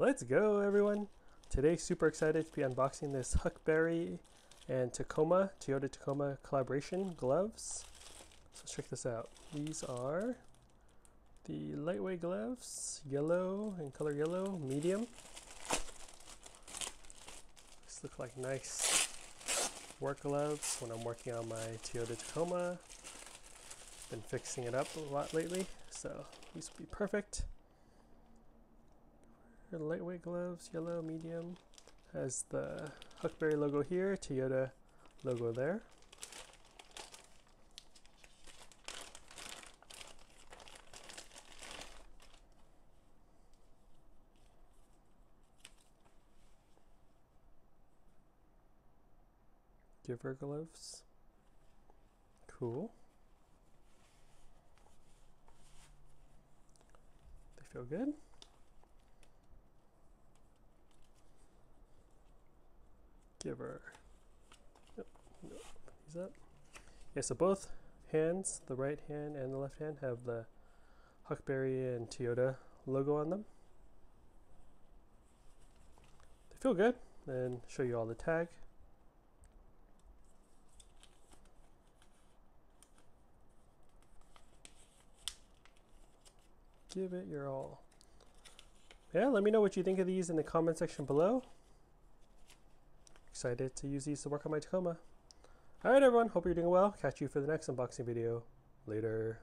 Let's go, everyone. Today, super excited to be unboxing this Huckberry and Tacoma, Toyota Tacoma collaboration gloves. So let's check this out. These are the lightweight gloves, yellow and color yellow, medium. These look like nice work gloves when I'm working on my Toyota Tacoma. Been fixing it up a lot lately, so these will be perfect. Lightweight gloves, yellow, medium. Has the Huckberry logo here, Toyota logo there. Giver gloves. Cool. They feel good. Giver. Yep. These up. Yeah, so both hands, the right hand and the left hand, have the Huckberry and Toyota logo on them. They feel good. And show you all the tag. Give it your all. Yeah, let me know what you think of these in the comment section below. Excited to use these to work on my Tacoma. Alright everyone, hope you're doing well. Catch you for the next unboxing video. Later.